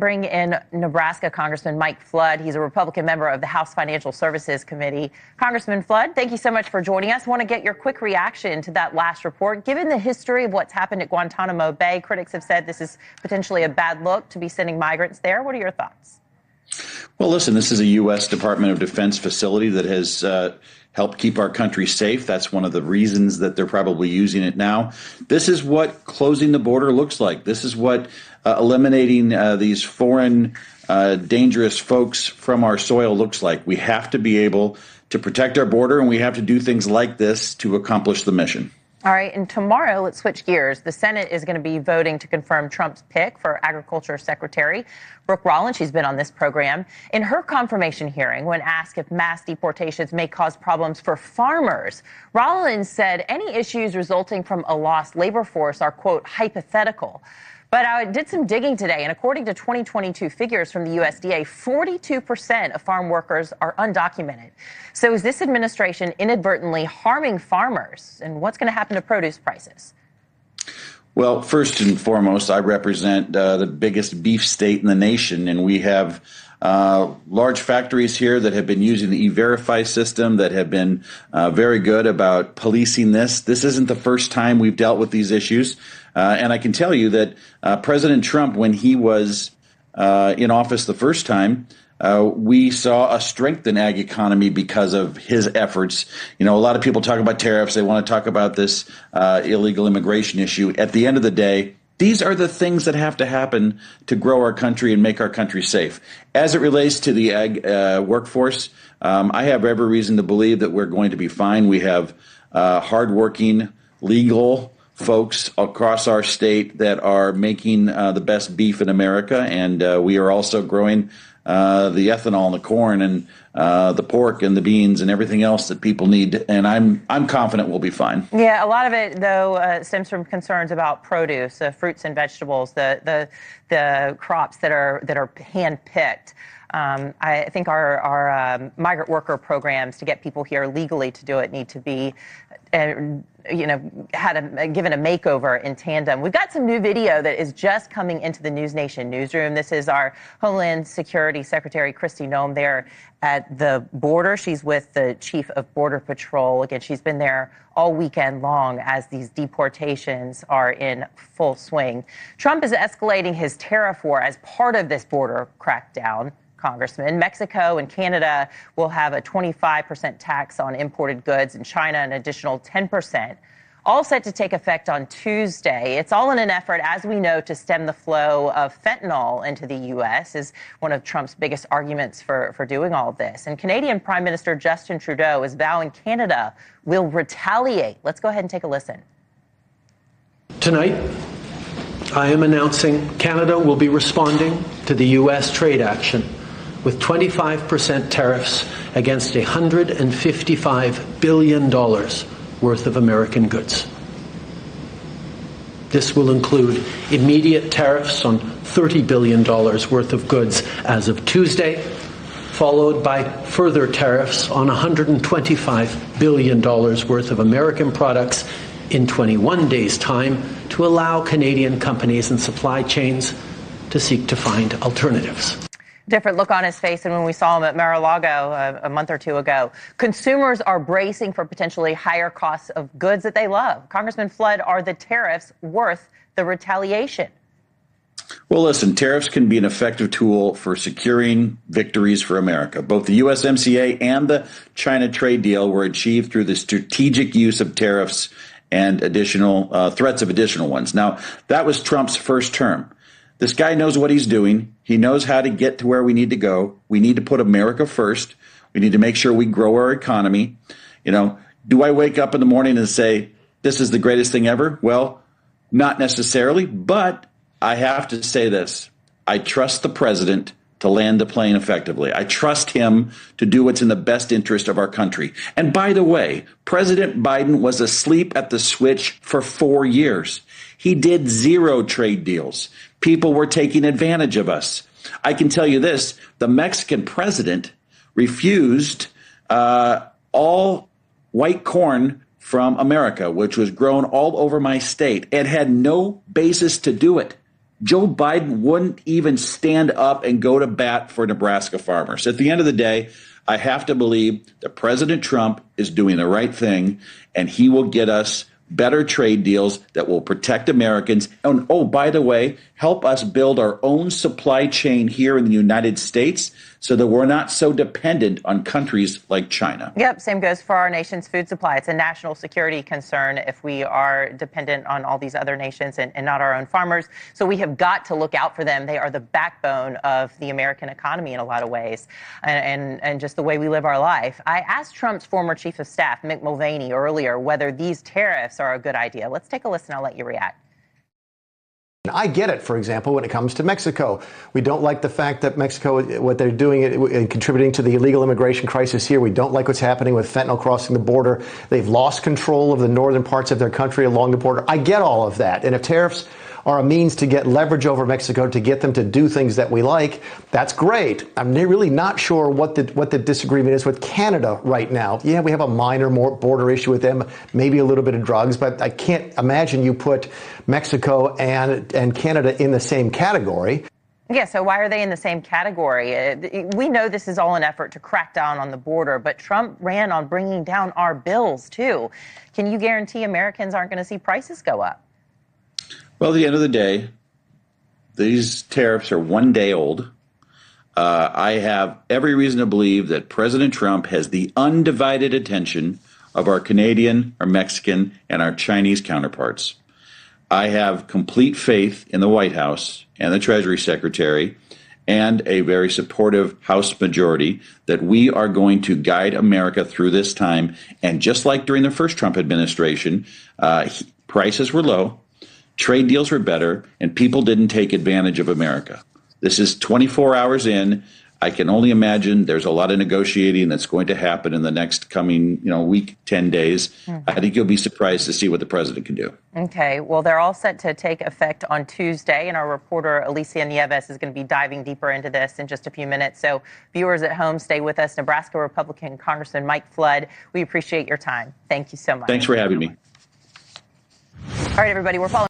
Bring in Nebraska Congressman Mike Flood. He's a Republican member of the House Financial Services Committee. Congressman Flood, thank you so much for joining us. I want to get your quick reaction to that last report. Given the history of what's happened at Guantanamo Bay, critics have said this is potentially a bad look to be sending migrants there. What are your thoughts? Well, listen, this is a U.S. Department of Defense facility that has helped keep our country safe. That's one of the reasons that they're probably using it now. This is what closing the border looks like. This is what eliminating these foreign dangerous folks from our soil looks like. We have to be able to protect our border, and we have to do things like this to accomplish the mission. All right. And tomorrow, let's switch gears. The Senate is going to be voting to confirm Trump's pick for Agriculture Secretary. Brooke Rollins, she's been on this program. In her confirmation hearing, when asked if mass deportations may cause problems for farmers, Rollins said any issues resulting from a lost labor force are, quote, hypothetical. But I did some digging today, and according to 2022 figures from the USDA, 42% of farm workers are undocumented. So is this administration inadvertently harming farmers? And what's going to happen to produce prices? Well, first and foremost, I represent the biggest beef state in the nation, and we have large factories here that have been using the E-Verify system, that have been very good about policing this. This isn't the first time we've dealt with these issues. And I can tell you that President Trump, when he was in office the first time, we saw a strengthened ag economy because of his efforts. You know, a lot of people talk about tariffs. They want to talk about this illegal immigration issue. At the end of the day, these are the things that have to happen to grow our country and make our country safe. As it relates to the ag workforce, I have every reason to believe that we're going to be fine. We have hardworking, legal folks across our state that are making the best beef in America, and we are also growing the ethanol and the corn and the pork and the beans and everything else that people need, and I'm confident we'll be fine. Yeah, a lot of it though stems from concerns about produce, fruits and vegetables, the crops that are hand-picked. I think our migrant worker programs to get people here legally to do it need to be, given a makeover in tandem. We've got some new video that is just coming into the NewsNation newsroom. This is our Homeland Security Secretary Kristi Noem there at the border. She's with the Chief of Border Patrol. Again, she's been there all weekend long as these deportations are in full swing. Trump is escalating his tariff war as part of this border crackdown. Congressman, Mexico and Canada will have a 25% tax on imported goods, and China an additional 10%, all set to take effect on Tuesday. It's all in an effort, as we know, to stem the flow of fentanyl into the U.S. is one of Trump's biggest arguments for doing all of this. And Canadian Prime Minister Justin Trudeau is vowing Canada will retaliate. Let's go ahead and take a listen. Tonight, I am announcing Canada will be responding to the U.S. trade action with 25% tariffs against $155 billion worth of American goods. This will include immediate tariffs on $30 billion worth of goods as of Tuesday, followed by further tariffs on $125 billion worth of American products in 21 days' time to allow Canadian companies and supply chains to seek to find alternatives. Different look on his face than when we saw him at Mar-a-Lago a month or two ago. Consumers are bracing for potentially higher costs of goods that they love. Congressman Flood, are the tariffs worth the retaliation? Well, listen, tariffs can be an effective tool for securing victories for America. Both the USMCA and the China trade deal were achieved through the strategic use of tariffs and additional threats of additional ones. Now, that was Trump's first term. This guy knows what he's doing. He knows how to get to where we need to go. We need to put America first. We need to make sure we grow our economy. You know, do I wake up in the morning and say, this is the greatest thing ever? Well, not necessarily, but I have to say this. I trust the president to land the plane effectively. I trust him to do what's in the best interest of our country. And by the way, President Biden was asleep at the switch for 4 years. He did 0 trade deals. People were taking advantage of us. I can tell you this, the Mexican president refused all white corn from America, which was grown all over my state, and had no basis to do it. Joe Biden wouldn't even stand up and go to bat for Nebraska farmers. At the end of the day, I have to believe that President Trump is doing the right thing, and he will get us better trade deals that will protect Americans. And, oh, by the way, help us build our own supply chain here in the United States so that we're not so dependent on countries like China. Yep, same goes for our nation's food supply. It's a national security concern if we are dependent on all these other nations and not our own farmers. So we have got to look out for them. They are the backbone of the American economy in a lot of ways and just the way we live our life. I asked Trump's former chief of staff, Mick Mulvaney, earlier whether these tariffs are a good idea. Let's take a listen. I'll let you react. I get it, for example, when it comes to Mexico. We don't like the fact that Mexico, what they're doing and contributing to the illegal immigration crisis here. We don't like what's happening with fentanyl crossing the border. They've lost control of the northern parts of their country along the border. I get all of that. And if tariffs are a means to get leverage over Mexico to get them to do things that we like, that's great. I'm really not sure what the disagreement is with Canada right now. Yeah, we have a minor border issue with them, maybe a little bit of drugs, but I can't imagine you put Mexico and Canada in the same category. Yeah, so why are they in the same category? We know this is all an effort to crack down on the border, but Trump ran on bringing down our bills, too. Can you guarantee Americans aren't going to see prices go up? Well, at the end of the day, these tariffs are 1 day old. I have every reason to believe that President Trump has the undivided attention of our Canadian, our Mexican, and our Chinese counterparts. I have complete faith in the White House and the Treasury Secretary and a very supportive House majority that we are going to guide America through this time. And just like during the first Trump administration, prices were low. Trade deals were better, and people didn't take advantage of America. This is 24 hours in. I can only imagine there's a lot of negotiating that's going to happen in the next coming, week, 10 days. I think you'll be surprised to see what the president can do. Okay. Well, they're all set to take effect on Tuesday, and our reporter Alicia Nieves is going to be diving deeper into this in just a few minutes. So viewers at home, stay with us. Nebraska Republican Congressman Mike Flood, we appreciate your time. Thank you so much. Thanks for having me. All right, everybody, we're following